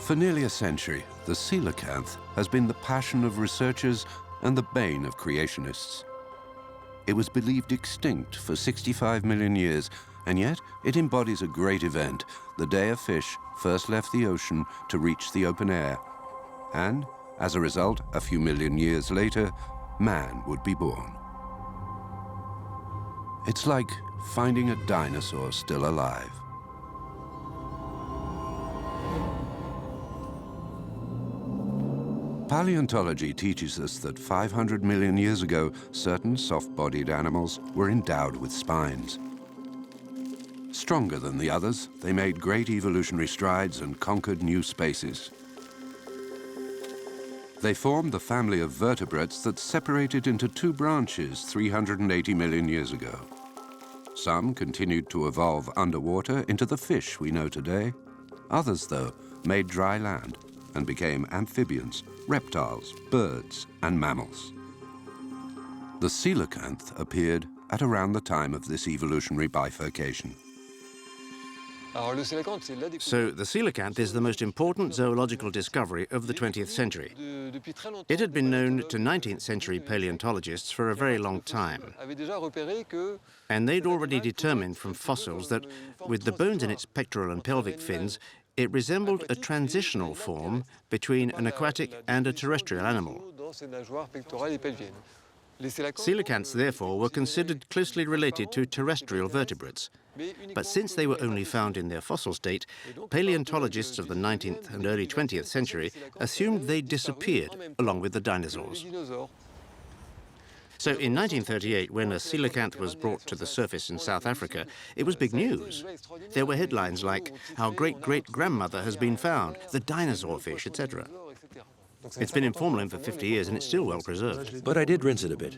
For nearly a century, the coelacanth has been the passion of researchers and the bane of creationists. It was believed extinct for 65 million years, and yet it embodies a great event, the day a fish first left the ocean to reach the open air. And, as a result, a few million years later, man would be born. It's like finding a dinosaur still alive. Paleontology teaches us that 500 million years ago, certain soft-bodied animals were endowed with spines. Stronger than the others, they made great evolutionary strides and conquered new spaces. They formed the family of vertebrates that separated into two branches 380 million years ago. Some continued to evolve underwater into the fish we know today. Others, though, made dry land and became amphibians, reptiles, birds, and mammals. The coelacanth appeared at around the time of this evolutionary bifurcation. So the coelacanth is the most important zoological discovery of the 20th century. It had been known to 19th century paleontologists for a very long time. And they'd already determined from fossils that, with the bones in its pectoral and pelvic fins, it resembled a transitional form between an aquatic and a terrestrial animal. Coelacanths, therefore, were considered closely related to terrestrial vertebrates. But since they were only found in their fossil state, paleontologists of the 19th and early 20th century assumed they'd disappeared along with the dinosaurs. So in 1938, when a coelacanth was brought to the surface in South Africa, it was big news. There were headlines like, "Our great-great-grandmother has been found," "The dinosaur fish," etc. It's been in formalin for 50 years and it's still well preserved. But I did rinse it a bit.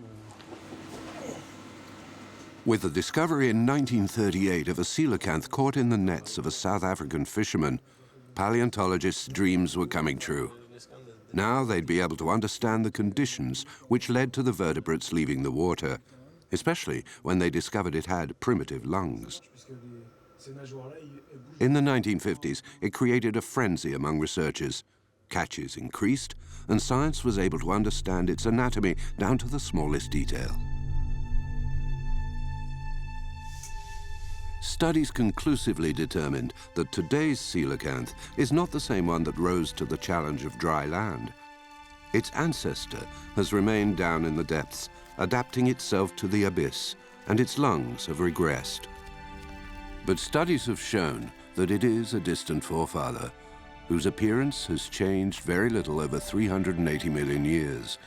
With the discovery in 1938 of a coelacanth caught in the nets of a South African fisherman, paleontologists' dreams were coming true. Now they'd be able to understand the conditions which led to the vertebrates leaving the water, especially when they discovered it had primitive lungs. In the 1950s, it created a frenzy among researchers. Catches increased, and science was able to understand its anatomy down to the smallest detail. Studies conclusively determined that today's coelacanth is not the same one that rose to the challenge of dry land. Its ancestor has remained down in the depths, adapting itself to the abyss, and its lungs have regressed. But studies have shown that it is a distant forefather, whose appearance has changed very little over 380 million years,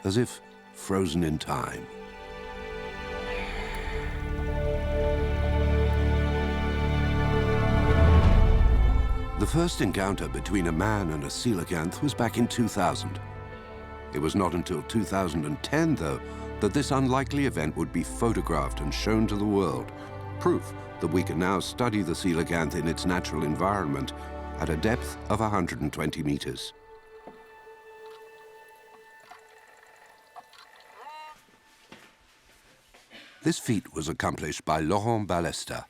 as if frozen in time. The first encounter between a man and a coelacanth was back in 2000. It was not until 2010, though, that this unlikely event would be photographed and shown to the world, proof that we can now study the coelacanth in its natural environment at a depth of 120 meters. This feat was accomplished by Laurent Balesta,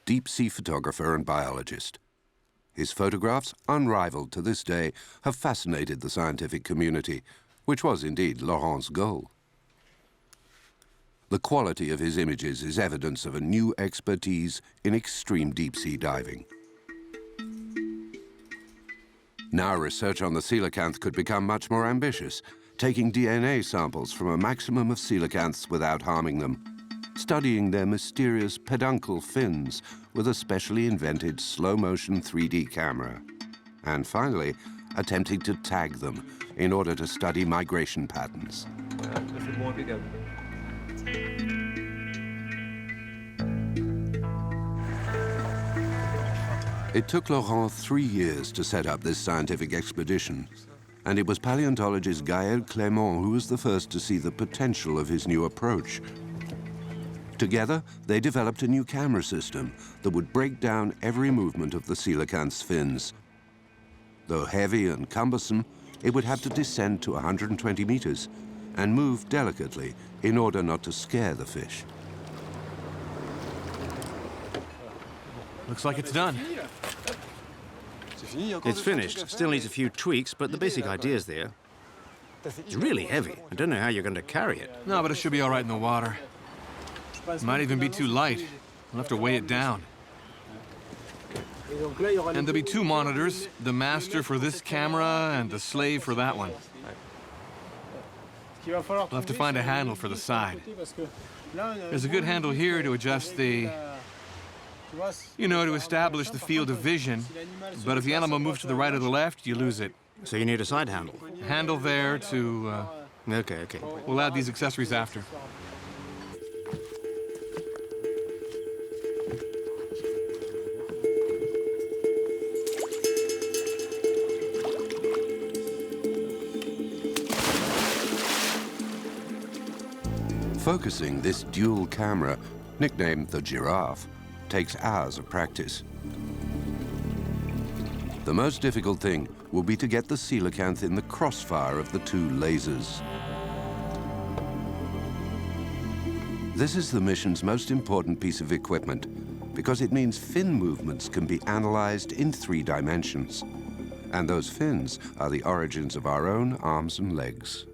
deep-sea photographer and biologist. His photographs, unrivaled to this day, have fascinated the scientific community, which was indeed Laurent's goal. The quality of his images is evidence of a new expertise in extreme deep-sea diving. Now research on the coelacanth could become much more ambitious, taking DNA samples from a maximum of coelacanths without harming them, studying their mysterious peduncle fins with a specially invented slow-motion 3D camera, and finally, attempting to tag them in order to study migration patterns. It took Laurent 3 years to set up this scientific expedition, and it was paleontologist Gil Kebali who was the first to see the potential of his new approach. Together, they developed a new camera system that would break down every movement of the coelacanth's fins. Though heavy and cumbersome, it would have to descend to 120 meters and move delicately in order not to scare the fish. Looks like it's done. It's finished. Still needs a few tweaks, but the basic idea's there. It's really heavy. I don't know how you're going to carry it. No, but it should be all right in the water. It might even be too light. We'll have to weigh it down. And there'll be two monitors, the master for this camera and the slave for that one. We'll have to find a handle for the side. There's a good handle here to adjust the, to establish the field of vision. But if the animal moves to the right or the left, you lose it. So you need a side handle. Handle there to... Okay. We'll add these accessories after. Focusing this dual camera, nicknamed the giraffe, takes hours of practice. The most difficult thing will be to get the coelacanth in the crossfire of the two lasers. This is the mission's most important piece of equipment because it means fin movements can be analyzed in 3 dimensions. And those fins are the origins of our own arms and legs.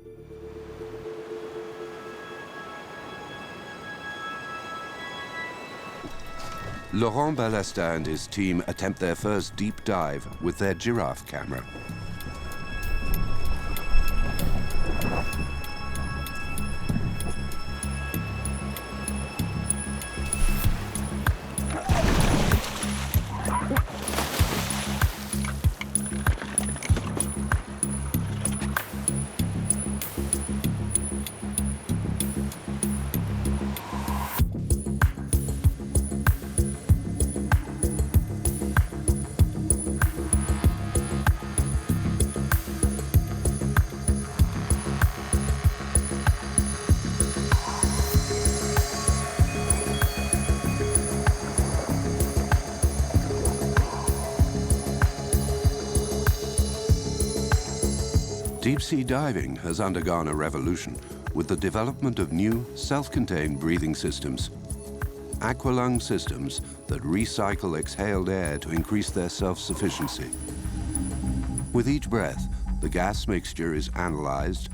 Laurent Balestin and his team attempt their first deep dive with their giraffe camera. Deep-sea diving has undergone a revolution with the development of new, self-contained breathing systems. Aqualung systems that recycle exhaled air to increase their self-sufficiency. With each breath, the gas mixture is analyzed,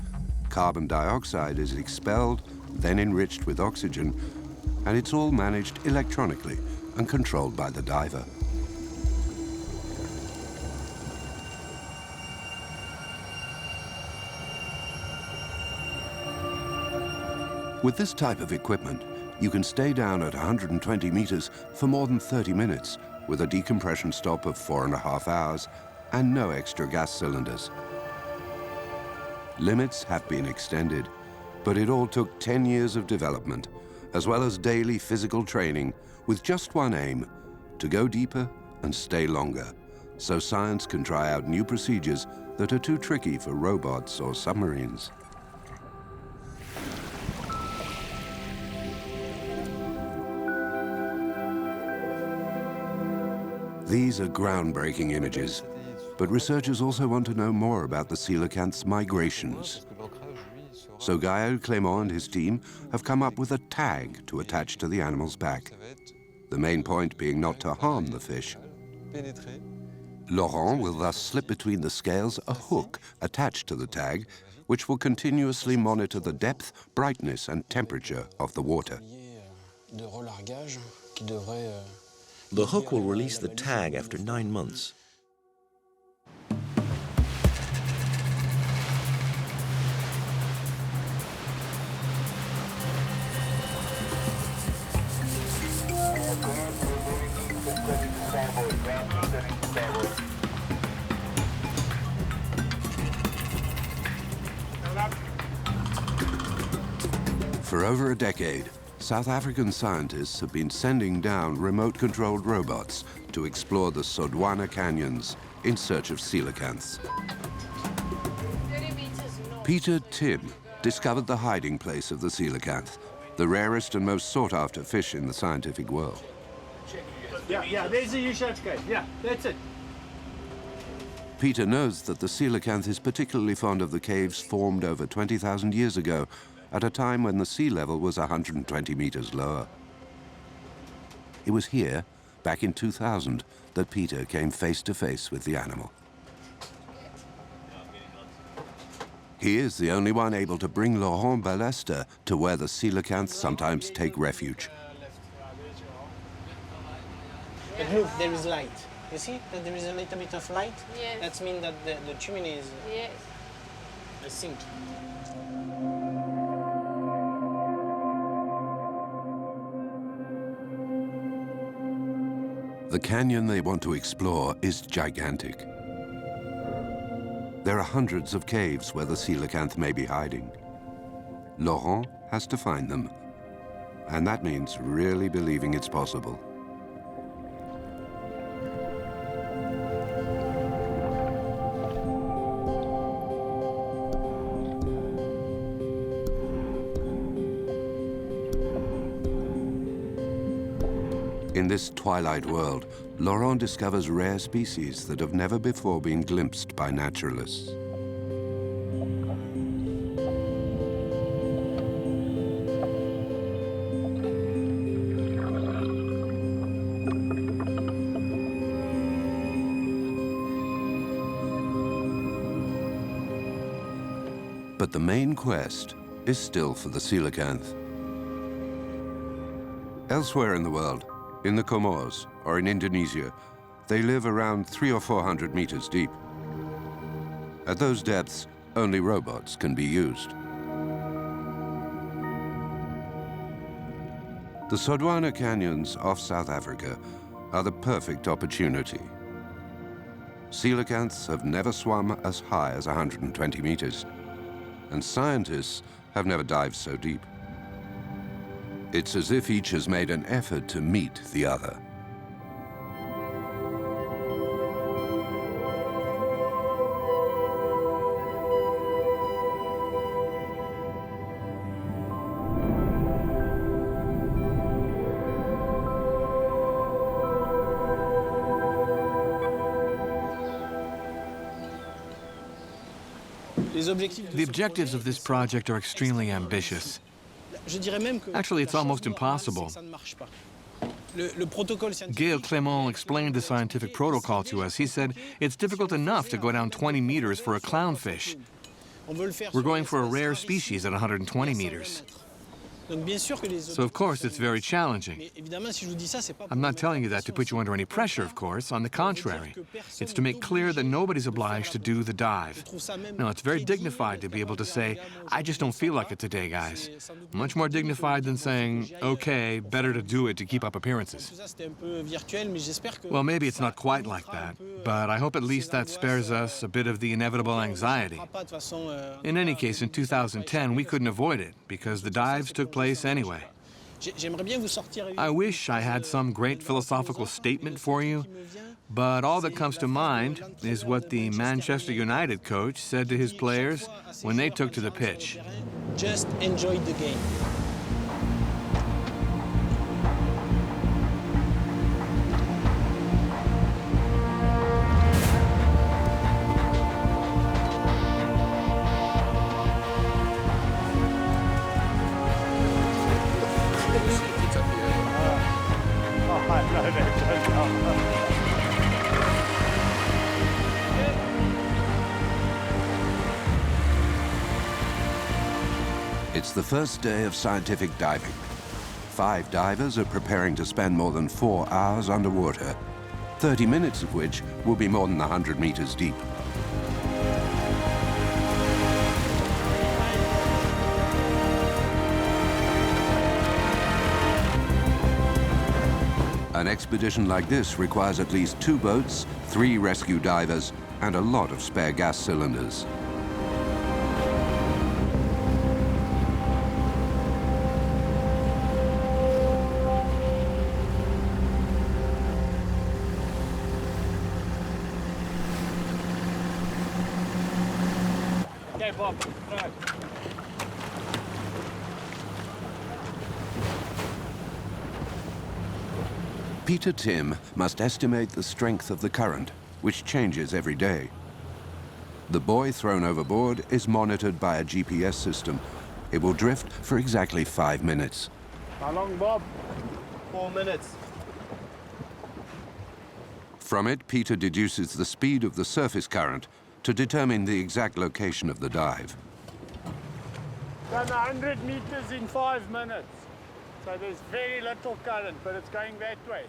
carbon dioxide is expelled, then enriched with oxygen, and it's all managed electronically and controlled by the diver. With this type of equipment, you can stay down at 120 meters for more than 30 minutes with a decompression stop of 4.5 hours and no extra gas cylinders. Limits have been extended, but it all took 10 years of development, as well as daily physical training with just one aim, to go deeper and stay longer, so science can try out new procedures that are too tricky for robots or submarines. These are groundbreaking images, but researchers also want to know more about the coelacanth's migrations. So Gil Kebali and his team have come up with a tag to attach to the animal's back, the main point being not to harm the fish. Laurent will thus slip between the scales a hook attached to the tag, which will continuously monitor the depth, brightness, and temperature of the water. The hook will release the tag after 9 months. For over a decade, South African scientists have been sending down remote-controlled robots to explore the Sodwana canyons in search of coelacanths. Peter Tim discovered the hiding place of the coelacanth, the rarest and most sought-after fish in the scientific world. Yeah, there's a U-shaped cave. Yeah, that's it. Peter knows that the coelacanth is particularly fond of the caves formed over 20,000 years ago, at a time when the sea level was 120 meters lower. It was here back in 2000 that Peter came face to face with the animal. He is the only one able to bring Laurent Balester to where the coelacanths sometimes take refuge. But look, there is light. You see that there is a little bit of light? Yes. That means that the chimney is Yes. a sink. The canyon they want to explore is gigantic. There are hundreds of caves where the coelacanth may be hiding. Laurent has to find them, and that means really believing it's possible. In this twilight world, Laurent discovers rare species that have never before been glimpsed by naturalists. But the main quest is still for the coelacanth. Elsewhere in the world, in the Comores or in Indonesia, they live around 300 or 400 meters deep. At those depths, only robots can be used. The Sodwana Canyons off South Africa are the perfect opportunity. Coelacanths have never swum as high as 120 meters, and scientists have never dived so deep. It's as if each has made an effort to meet the other. The objectives of this project are extremely ambitious. Actually, it's almost impossible. Gil Kebali explained the scientific protocol to us. He said, it's difficult enough to go down 20 meters for a clownfish. We're going for a rare species at 120 meters. So, of course, it's very challenging. I'm not telling you that to put you under any pressure, of course. On the contrary, it's to make clear that nobody's obliged to do the dive. No, it's very dignified to be able to say, I just don't feel like it today, guys. Much more dignified than saying, okay, better to do it to keep up appearances. Well, maybe it's not quite like that, but I hope at least that spares us a bit of the inevitable anxiety. In any case, in 2010, we couldn't avoid it because the dives took place anyway. I wish I had some great philosophical statement for you, but all that comes to mind is what the Manchester United coach said to his players when they took to the pitch. Just enjoy the game. It's the first day of scientific diving. 5 divers are preparing to spend more than 4 hours underwater, 30 minutes of which will be more than 100 meters deep. An expedition like this requires at least 2 boats, 3 rescue divers, and a lot of spare gas cylinders. Okay, Bob, right. Peter Tim must estimate the strength of the current, which changes every day. The buoy thrown overboard is monitored by a GPS system. It will drift for exactly 5 minutes. How long, Bob? 4 minutes. From it, Peter deduces the speed of the surface current to determine the exact location of the dive. Done 100 meters in 5 minutes. So there's very little current, but it's going that way.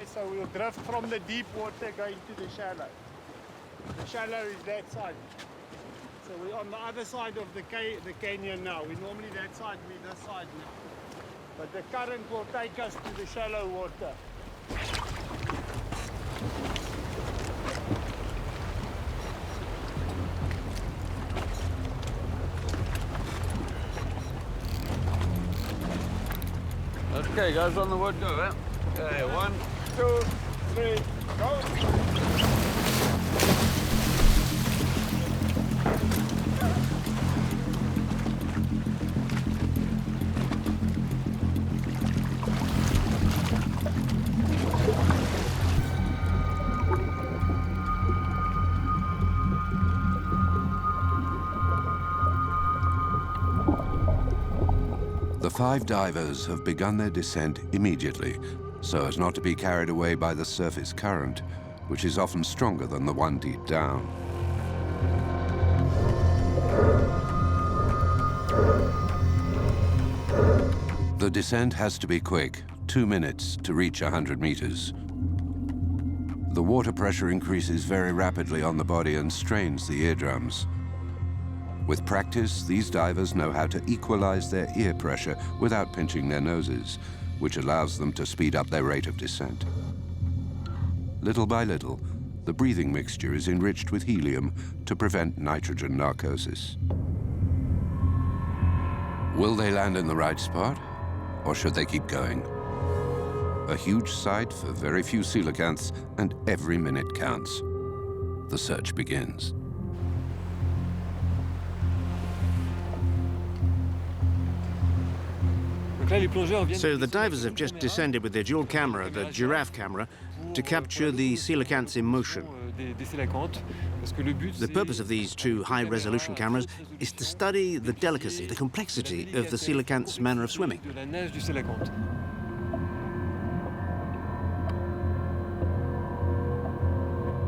So we'll drift from the deep water going to the shallow. The shallow is that side. So we're on the other side of the canyon now. We're normally that side, we're this side now. But the current will take us to the shallow water. Okay, guys, on the word go, eh? Okay, 1, 2, 3, go! The 5 divers have begun their descent immediately, so as not to be carried away by the surface current, which is often stronger than the one deep down. The descent has to be quick, 2 minutes to reach 100 meters. The water pressure increases very rapidly on the body and strains the eardrums. With practice, these divers know how to equalize their ear pressure without pinching their noses, which allows them to speed up their rate of descent. Little by little, the breathing mixture is enriched with helium to prevent nitrogen narcosis. Will they land in the right spot, or should they keep going? A huge site for very few coelacanths, and every minute counts. The search begins. So the divers have just descended with their dual camera, the giraffe camera, to capture the coelacanths in motion. The purpose of these 2 high-resolution cameras is to study the delicacy, the complexity of the coelacanth's manner of swimming.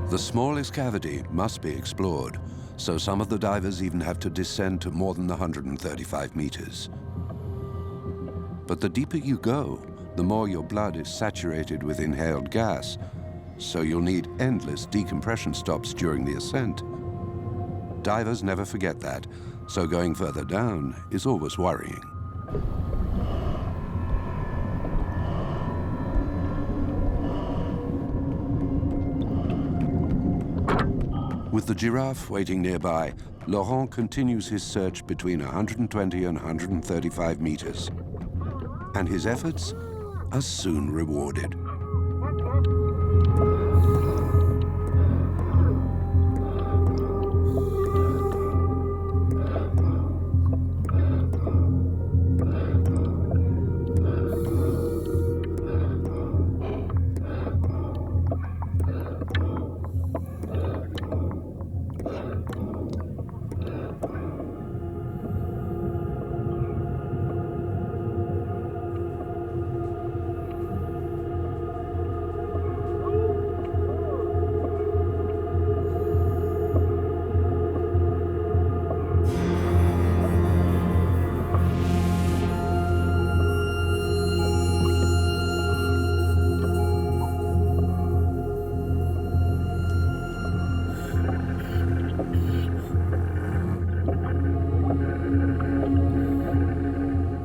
The smallest cavity must be explored, so some of the divers even have to descend to more than 135 meters. But the deeper you go, the more your blood is saturated with inhaled gas, so you'll need endless decompression stops during the ascent. Divers never forget that, so going further down is always worrying. With the giraffe waiting nearby, Laurent continues his search between 120 and 135 meters. And his efforts are soon rewarded.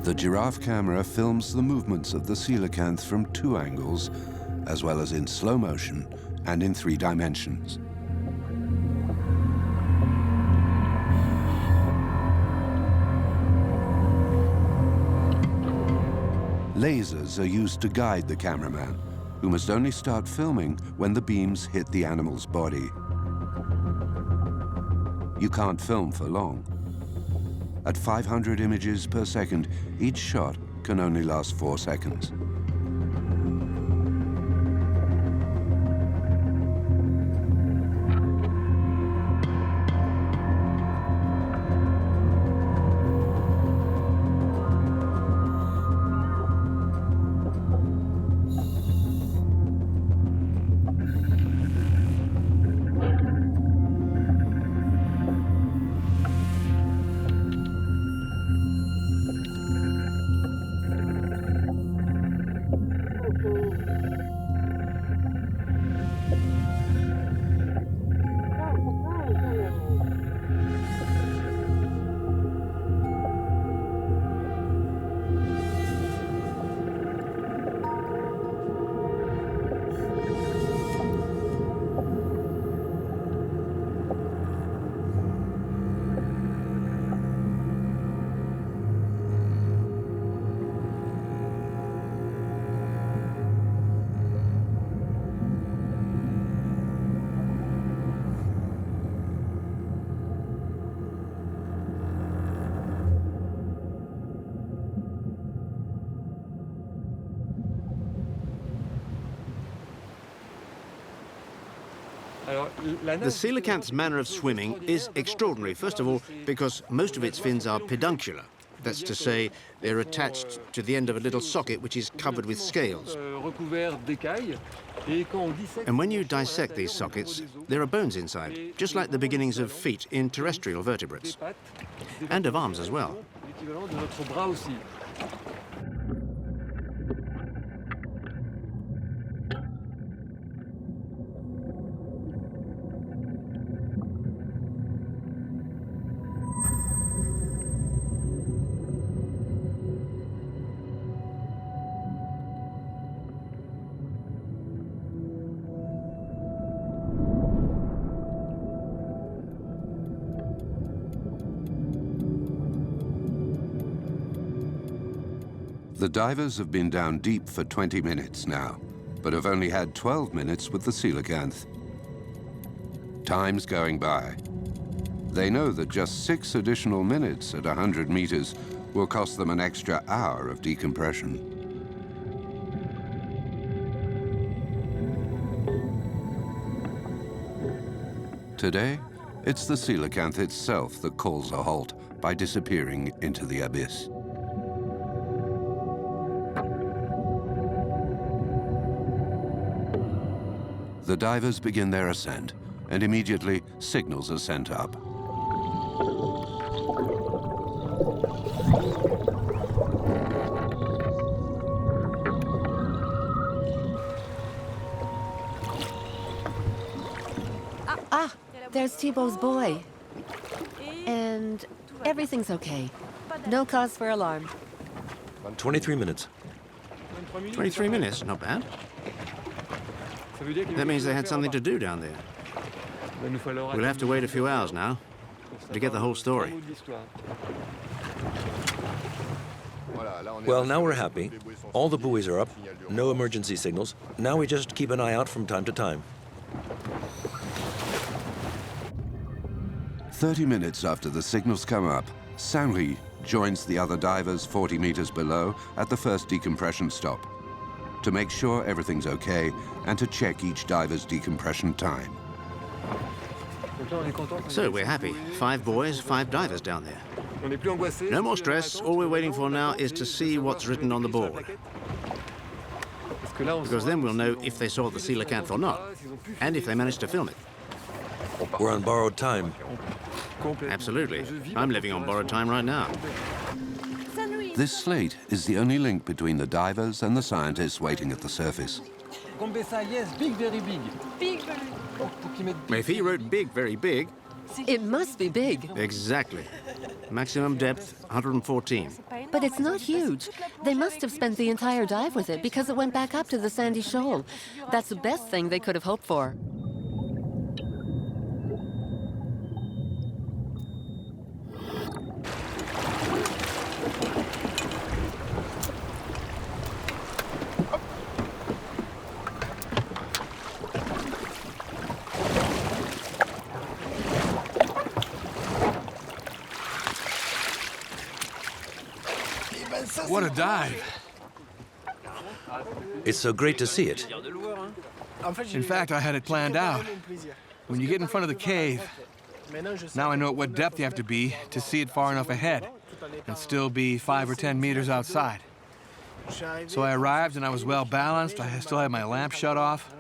The giraffe camera films the movements of the coelacanth from 2 angles, as well as in slow motion and in 3 dimensions. Lasers are used to guide the cameraman, who must only start filming when the beams hit the animal's body. You can't film for long. At 500 images per second, each shot can only last 4 seconds. The coelacanth's manner of swimming is extraordinary, first of all, because most of its fins are peduncular. That's to say, they're attached to the end of a little socket which is covered with scales. And when you dissect these sockets, there are bones inside, just like the beginnings of feet in terrestrial vertebrates, and of arms as well. The divers have been down deep for 20 minutes now, but have only had 12 minutes with the coelacanth. Time's going by. They know that just 6 additional minutes at 100 meters will cost them an extra hour of decompression. Today, it's the coelacanth itself that calls a halt by disappearing into the abyss. The divers begin their ascent, and immediately signals are sent up. There's Thibault's boy. And everything's okay. No cause for alarm. 23 minutes. 23 minutes, not bad. That means they had something to do down there. We'll have to wait a few hours now to get the whole story. Well, now we're happy. All the buoys are up, no emergency signals. Now we just keep an eye out from time to time. 30 minutes after the signals come up, Saint-Louis joins the other divers 40 meters below at the first decompression stop to make sure everything's okay and to check each diver's decompression time. So we're happy. 5 boys, 5 divers down there. No more stress. All we're waiting for now is to see what's written on the board. Because then we'll know if they saw the coelacanth or not, and if they managed to film it. We're on borrowed time. Absolutely. I'm living on borrowed time right now. This slate is the only link between the divers and the scientists waiting at the surface. Gombessa, yes, big, very big. Big. If he wrote big, very big... It must be big. Exactly. Maximum depth, 114. But it's not huge. They must have spent the entire dive with it because it went back up to the sandy shoal. That's the best thing they could have hoped for. What a dive. It's so great to see it. In fact, I had it planned out. When you get in front of the cave, now I know at what depth you have to be to see it far enough ahead and still be 5 or 10 meters outside. So I arrived and I was well balanced. I still had my lamp shut off.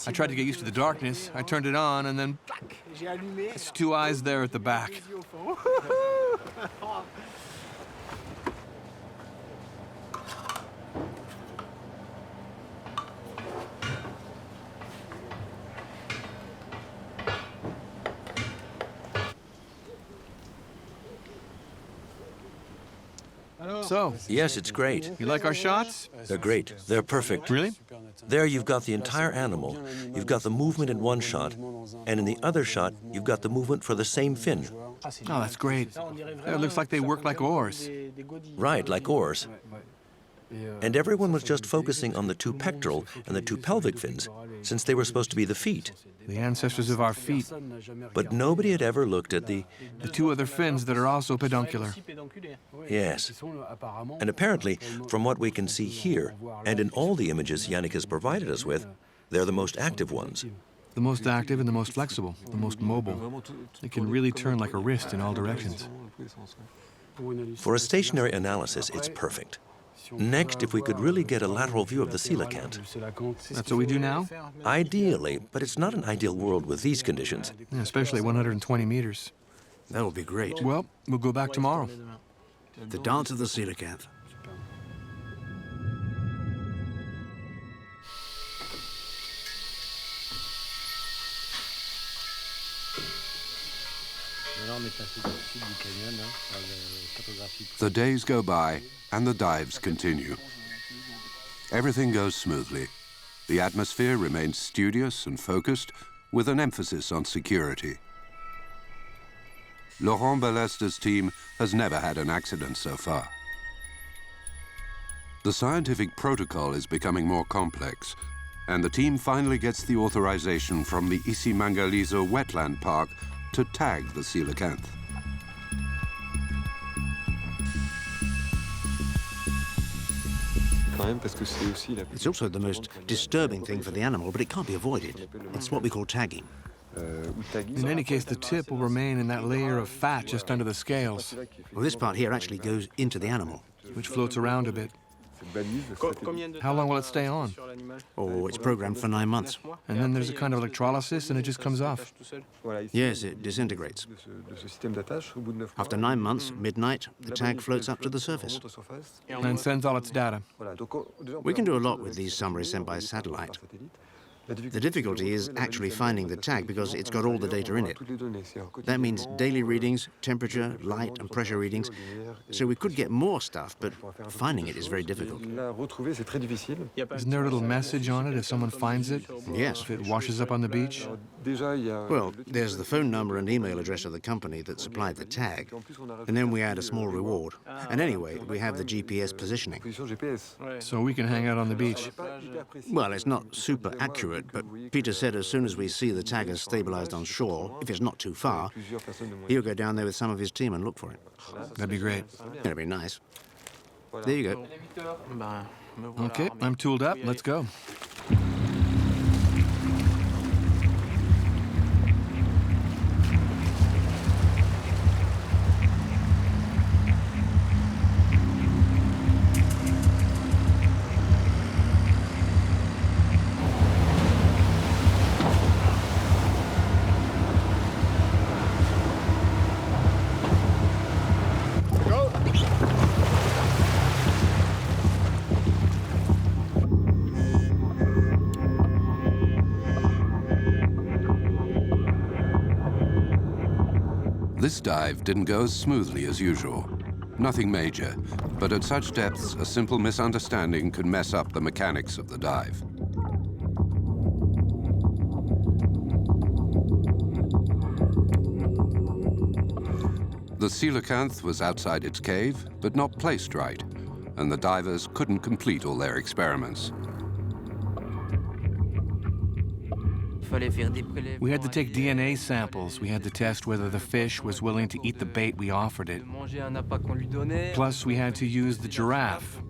I tried to get used to the darkness. I turned it on and then it's 2 eyes there at the back. So, Yes, it's great. you like our shots? They're great. They're perfect. Really? There you've got the entire animal. You've got the movement in one shot, and in the other shot, you've got the movement for the same fin. Oh, that's great. It looks like they work like oars. Right, like oars. And everyone was just focusing on the 2 pectoral and the 2 pelvic fins, since they were supposed to be the feet. The ancestors of our feet. But nobody had ever looked at the... The 2 other fins that are also peduncular. Yes. And apparently, from what we can see here, and in all the images Yannick has provided us with, they're the most active ones. The most active and the most flexible, the most mobile. It can really turn like a wrist in all directions. For a stationary analysis, it's perfect. Next, if we could really get a lateral view of the coelacanth. That's what we do now? Ideally, but it's not an ideal world with these conditions. Yeah, especially 120 meters. That would be great. Well, we'll go back tomorrow. The dance of the coelacanth. The days go by and the dives continue. Everything goes smoothly. The atmosphere remains studious and focused, with an emphasis on security. Laurent Balesta's team has never had an accident so far. The scientific protocol is becoming more complex, and the team finally gets the authorization from the Isimangaliso Wetland Park to tag the coelacanth. It's also the most disturbing thing for the animal, but it can't be avoided. It's what we call tagging. In any case, the tip will remain in that layer of fat just under the scales, Well, this part here actually goes into the animal. which floats around a bit. How long will it stay on? Oh, it's programmed for 9 months. And then there's a kind of electrolysis and it just comes off. Yes, it disintegrates. After 9 months, midnight, the tag floats up to the surface. And sends all its data. We can do a lot with these summaries sent by satellite. The difficulty is actually finding the tag because it's got all the data in it. That means daily readings, temperature, light and pressure readings. So we could get more stuff, but finding it is very difficult. Isn't there a little message on it if someone finds it? Yes. If it washes up on the beach? Well, there's the phone number and email address of the company that supplied the tag. And then we add a small reward. And anyway, we have the GPS positioning. So we can hang out on the beach. Well, it's not super accurate, but Peter said as soon as we see the tag is stabilized on shore, if it's not too far, he'll go down there with some of his team and look for it. That'd be great. It'll be nice. There you go. Okay, I'm tooled up. Let's go. This dive didn't go as smoothly as usual. Nothing major, but at such depths, a simple misunderstanding could mess up the mechanics of the dive. The coelacanth was outside its cave, but not placed right, and the divers couldn't complete all their experiments. We had to take DNA samples. We had to test whether the fish was willing to eat the bait we offered it. Plus, we had to use the giraffe.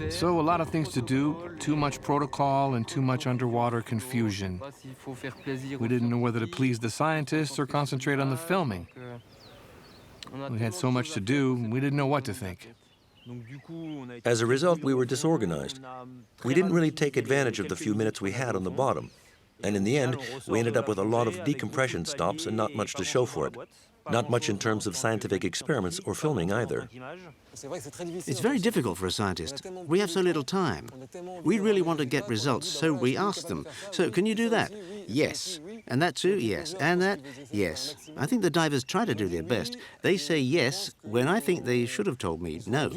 So a lot of things to do, too much protocol and too much underwater confusion. We didn't know whether to please the scientists or concentrate on the filming. We had so much to do, we didn't know what to think. As a result, we were disorganized. We didn't really take advantage of the few minutes we had on the bottom. And in the end, we ended up with a lot of decompression stops and not much to show for it. Not much in terms of scientific experiments or filming either. It's very difficult for a scientist. We have so little time. We really want to get results, so we ask them, so can you do that? Yes. And that too? Yes. And that? Yes. I think the divers try to do their best. They say yes when I think they should have told me no.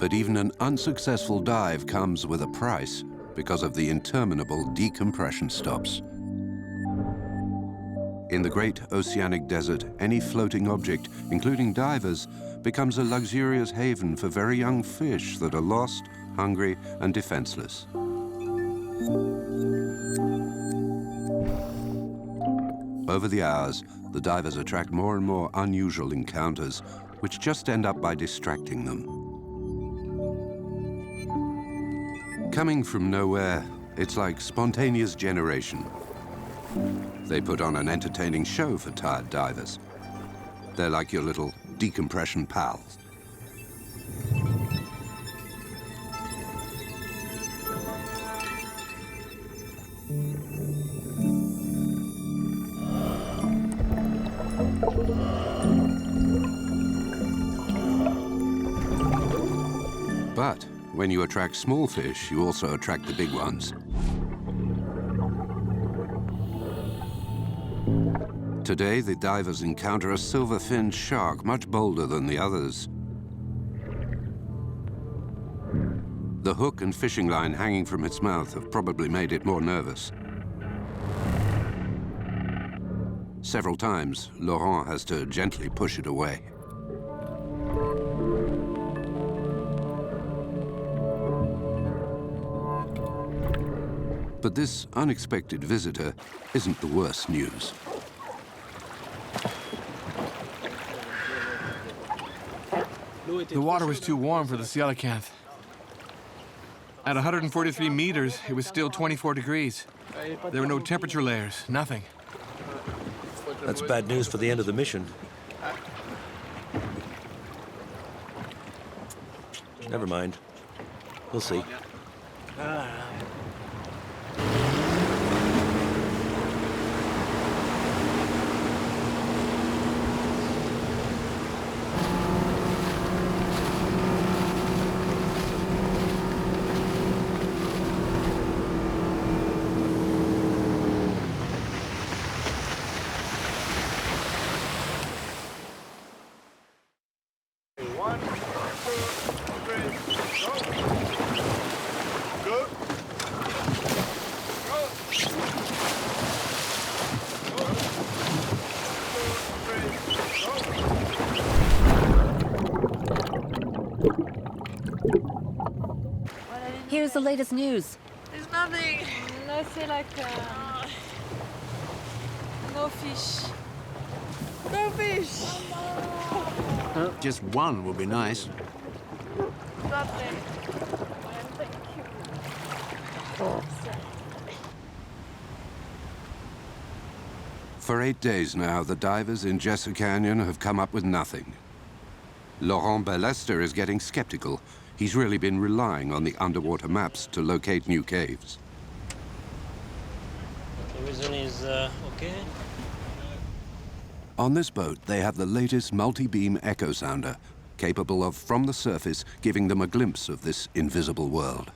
But even an unsuccessful dive comes with a price because of the interminable decompression stops. In the great oceanic desert, any floating object, including divers, becomes a luxurious haven for very young fish that are lost, hungry, and defenseless. Over the hours, the divers attract more and more unusual encounters, which just end up by distracting them. Coming from nowhere, it's like spontaneous generation. They put on an entertaining show for tired divers. They're like your little decompression pals. But when you attract small fish, you also attract the big ones. Today, the divers encounter a silver-finned shark, much bolder than the others. The hook and fishing line hanging from its mouth have probably made it more nervous. Several times, Laurent has to gently push it away. But this unexpected visitor isn't the worst news. The water was too warm for the coelacanth. At 143 meters, it was still 24 degrees. There were no temperature layers, nothing. That's bad news for the end of the mission. Never mind. We'll see. Here's the latest news. There's nothing. Nothing like no fish. No fish. Just one would be nice. Nothing. Thank you. For 8 days now, the divers in Jessa Canyon have come up with nothing. Laurent Ballester is getting skeptical. He's really been relying on the underwater maps to locate new caves. The reason is okay. On this boat, they have the latest multi-beam echo sounder, capable of, from the surface, giving them a glimpse of this invisible world.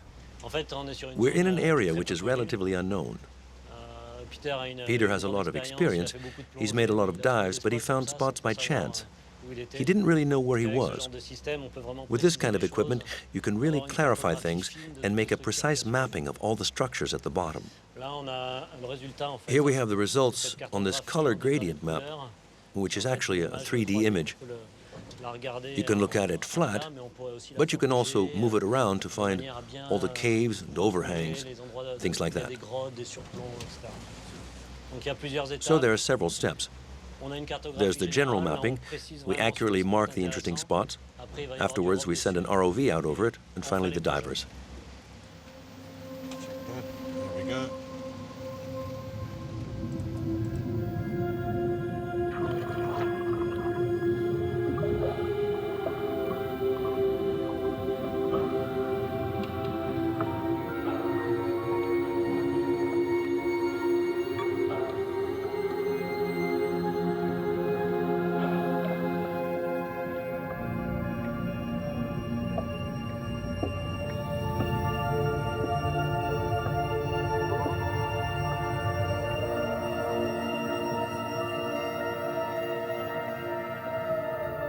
We're in an area which is relatively unknown. Peter has a lot of experience. He's made a lot of dives, but he found spots by chance. He didn't really know where he was. With this kind of equipment, you can really clarify things and make a precise mapping of all the structures at the bottom. Here we have the results on this color gradient map, which is actually a 3D image. You can look at it flat, but you can also move it around to find all the caves and overhangs, things like that. So there are several steps. There's the general mapping. We accurately mark the interesting spots. Afterwards, we send an ROV out over it, and finally the divers. There we go.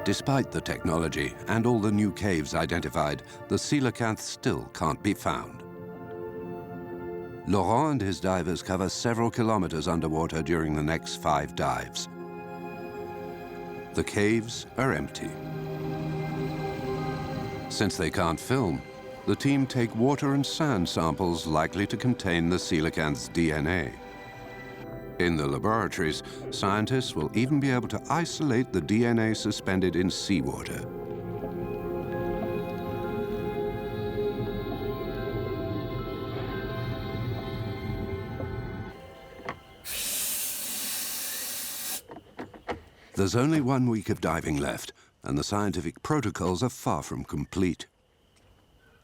Despite the technology and all the new caves identified, the coelacanth still can't be found. Laurent and his divers cover several kilometers underwater during the next 5 dives. The caves are empty. Since they can't film, the team take water and sand samples likely to contain the coelacanth's DNA. In the laboratories, scientists will even be able to isolate the DNA suspended in seawater. There's only 1 week of diving left, and the scientific protocols are far from complete.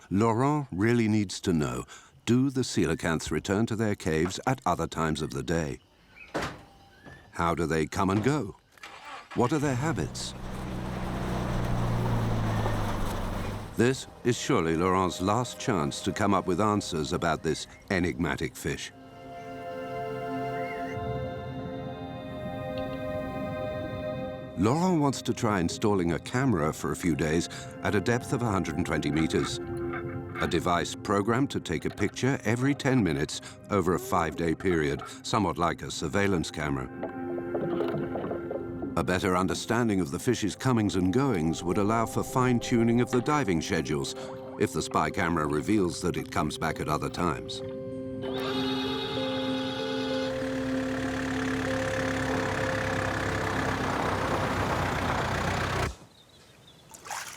Laurent really needs to know, do the coelacanths return to their caves at other times of the day? How do they come and go? What are their habits? This is surely Laurent's last chance to come up with answers about this enigmatic fish. Laurent wants to try installing a camera for a few days at a depth of 120 meters. A device programmed to take a picture every 10 minutes over a 5-day period, somewhat like a surveillance camera. A better understanding of the fish's comings and goings would allow for fine-tuning of the diving schedules if the spy camera reveals that it comes back at other times.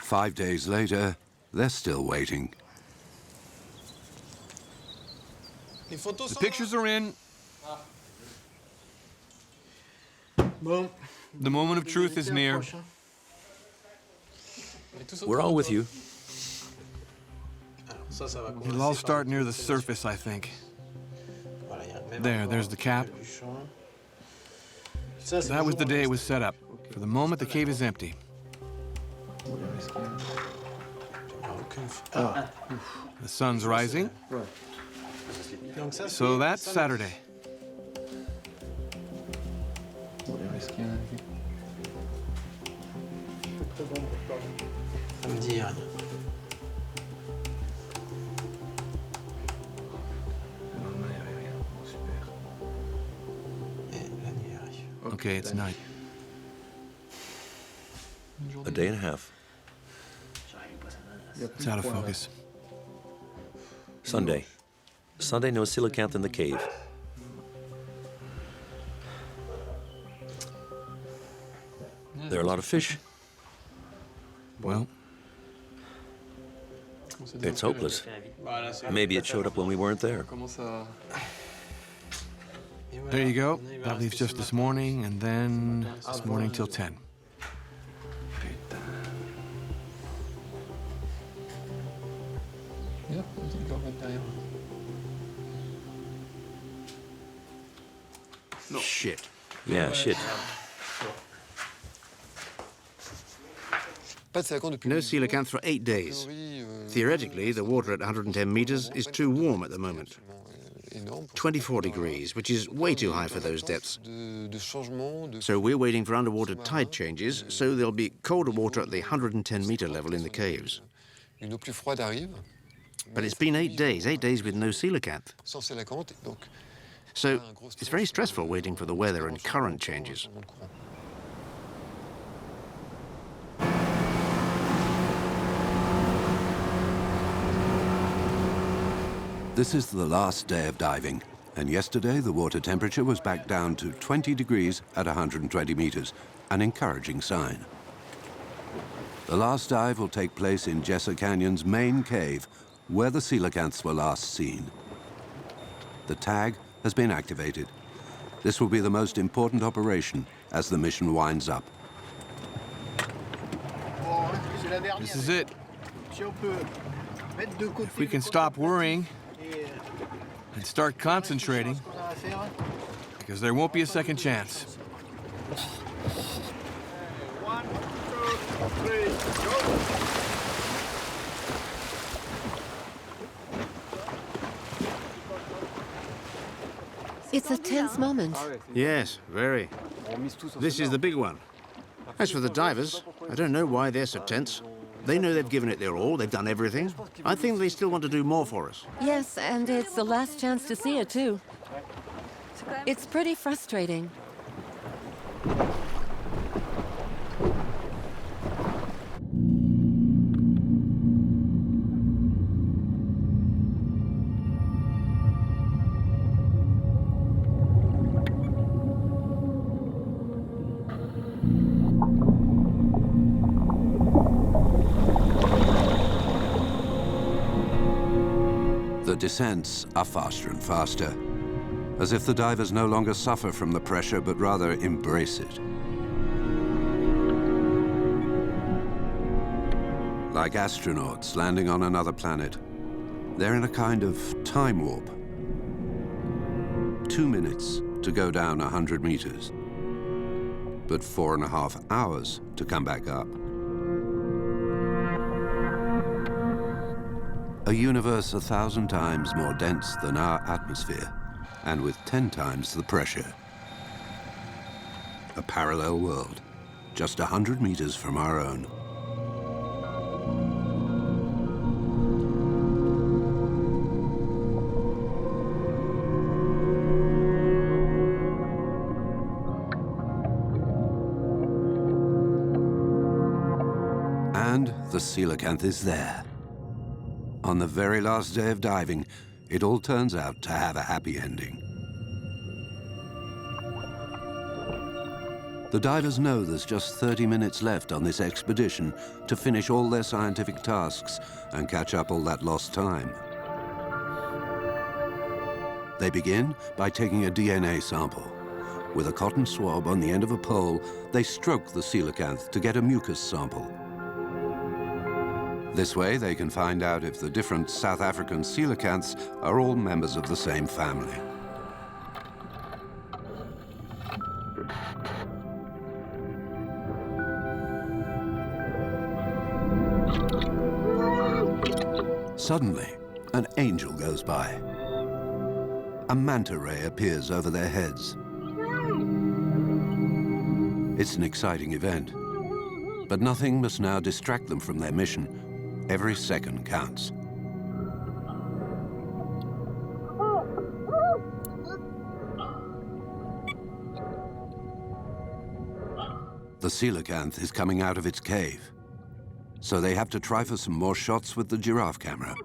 Five days later, they're still waiting. The pictures are in. The moment of truth is near. We're all with you. It'll all start near the surface, I think. There's the cap. That was the day it was set up. For the moment, the cave is empty. The sun's rising. So that's Saturday. Okay, it's night. A day and a half. It's out of focus. Sunday. Sunday, no coelacanth in the cave. There are a lot of fish. Well, it's hopeless. Maybe it showed up when we weren't there. there you go. That leaves just this morning, and then this morning till 10. Shit. Yeah, shit. No coelacanth for 8 days. Theoretically, the water at 110 meters is too warm at the moment. 24 degrees, which is way too high for those depths. So we're waiting for underwater tide changes, so there'll be colder water at the 110 meter level in the caves. But it's been 8 days with no coelacanth. So it's very stressful waiting for the weather and current changes. This is the last day of diving, and yesterday the water temperature was back down to 20 degrees at 120 meters, an encouraging sign. The last dive will take place in Jessa Canyon's main cave, where the coelacanths were last seen. The tag has been activated. This will be the most important operation as the mission winds up. This is it. If we can stop worrying and start concentrating, because there won't be a second chance. 1, 2, 3, go! It's a tense moment. Yes, very. This is the big one. As for the divers, I don't know why they're so tense. They know they've given it their all, they've done everything. I think they still want to do more for us. Yes, and it's the last chance to see it, too. It's pretty frustrating. The descents are faster and faster, as if the divers no longer suffer from the pressure, but rather embrace it. Like astronauts landing on another planet, they're in a kind of time warp. 2 minutes to go down 100 meters, but 4.5 hours to come back up. A universe 1,000 times more dense than our atmosphere, and with 10 times the pressure. A parallel world, just 100 meters from our own. And the coelacanth is there. On the very last day of diving, it all turns out to have a happy ending. The divers know there's just 30 minutes left on this expedition to finish all their scientific tasks and catch up all that lost time. They begin by taking a DNA sample. With a cotton swab on the end of a pole, they stroke the coelacanth to get a mucus sample. This way, they can find out if the different South African coelacanths are all members of the same family. Suddenly, an angel goes by. A manta ray appears over their heads. It's an exciting event, but nothing must now distract them from their mission. Every second counts. The coelacanth is coming out of its cave, so they have to try for some more shots with the giraffe camera.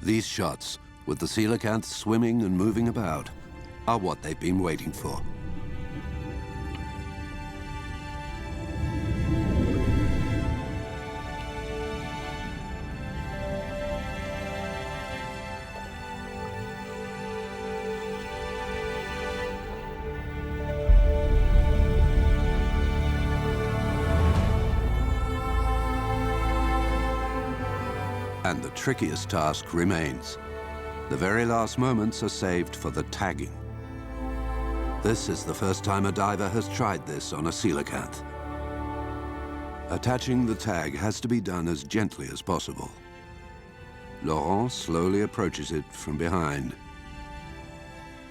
These shots, with the coelacanth swimming and moving about, are what they've been waiting for. And the trickiest task remains. The very last moments are saved for the tagging. This is the first time a diver has tried this on a coelacanth. Attaching the tag has to be done as gently as possible. Laurent slowly approaches it from behind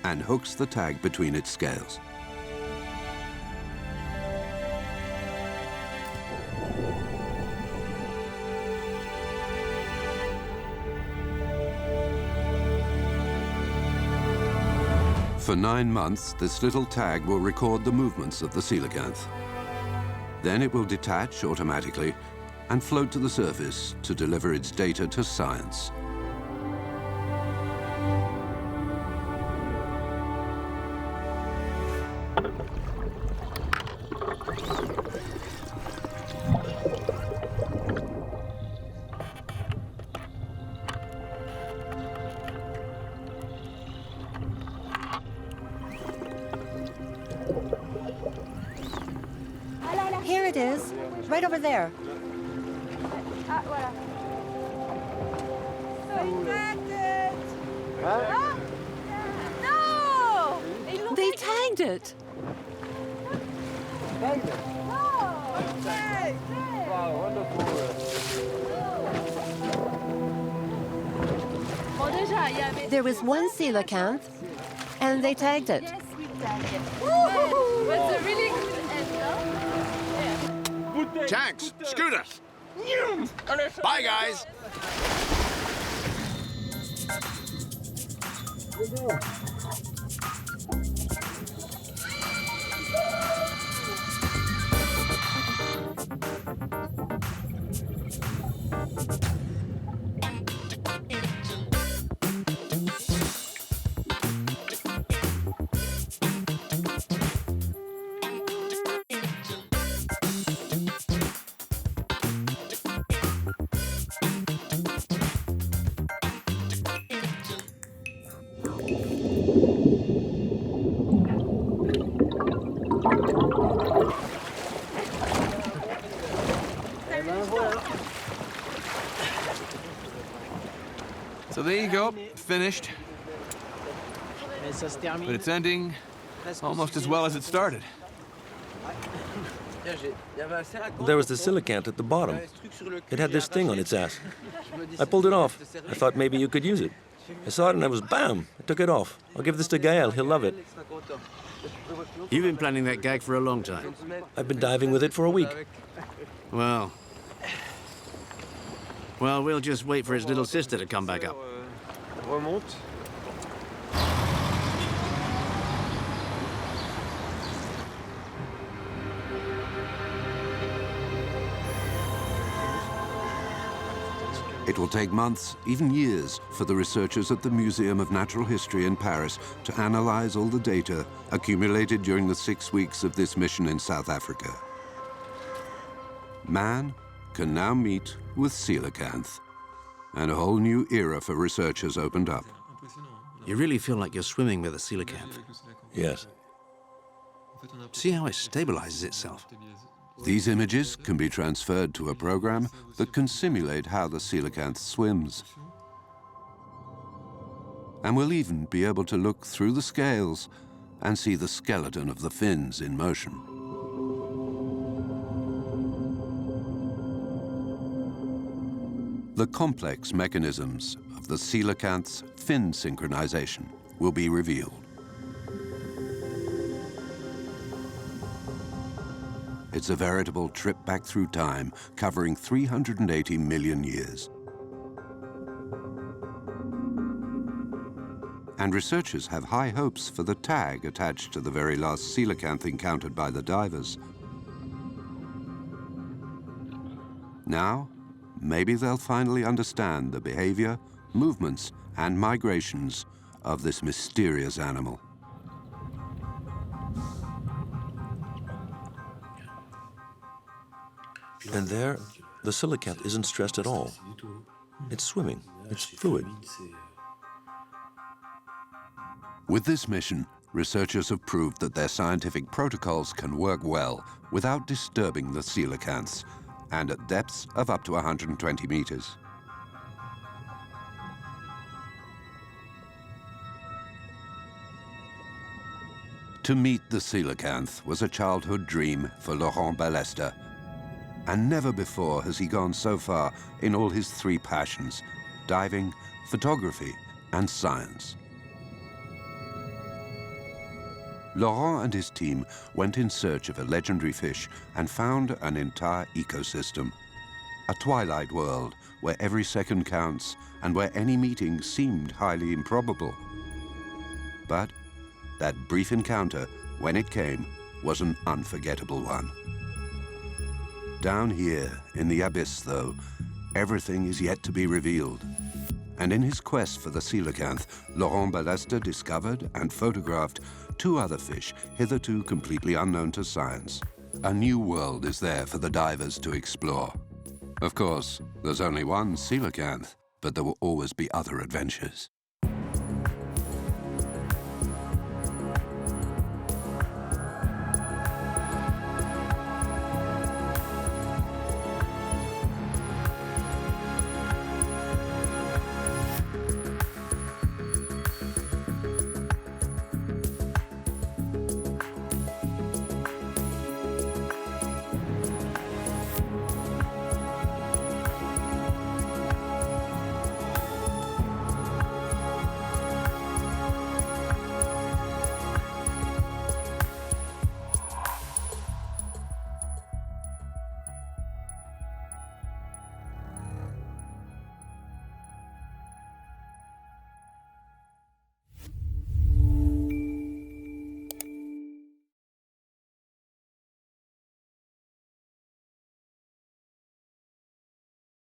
and hooks the tag between its scales. For 9 months, this little tag will record the movements of the coelacanth. Then it will detach automatically and float to the surface to deliver its data to science. Here it is, right over there. Ah, voilà. So ah! No! They tagged it. No! Okay. There was one coelacanth, and they tagged it. Yes, we tagged it. What's a really good end, Tanks, scooters. Bye, guys. So there you go, finished. But it's ending almost as well as it started. There was the coelacanth at the bottom. It had this thing on its ass. I pulled it off. I thought maybe you could use it. I saw it and I was bam! I took it off. I'll give this to Gael. He'll love it. You've been planning that gag for a long time. I've been diving with it for a week. Well, we'll just wait for its little sister to come back up. It will take months, even years, for the researchers at the Museum of Natural History in Paris to analyze all the data accumulated during the 6 weeks of this mission in South Africa. Man can now meet with coelacanth, and a whole new era for researchers opened up. You really feel like you're swimming with a coelacanth. Yes. See how it stabilizes itself. These images can be transferred to a program that can simulate how the coelacanth swims. And we'll even be able to look through the scales and see the skeleton of the fins in motion. The complex mechanisms of the coelacanth's fin synchronization will be revealed. It's a veritable trip back through time, covering 380 million years. And researchers have high hopes for the tag attached to the very last coelacanth encountered by the divers. Now, maybe they'll finally understand the behavior, movements, and migrations of this mysterious animal. And there, the coelacanth isn't stressed at all. It's swimming. It's fluid. With this mission, researchers have proved that their scientific protocols can work well without disturbing the coelacanths, and at depths of up to 120 meters. To meet the coelacanth was a childhood dream for Laurent Ballester, and never before has he gone so far in all his three passions: diving, photography, and science. Laurent and his team went in search of a legendary fish and found an entire ecosystem, a twilight world where every second counts and where any meeting seemed highly improbable. But that brief encounter, when it came, was an unforgettable one. Down here in the abyss, though, everything is yet to be revealed. And in his quest for the coelacanth, Laurent Ballester discovered and photographed two other fish hitherto completely unknown to science. A new world is there for the divers to explore. Of course, there's only one coelacanth, but there will always be other adventures.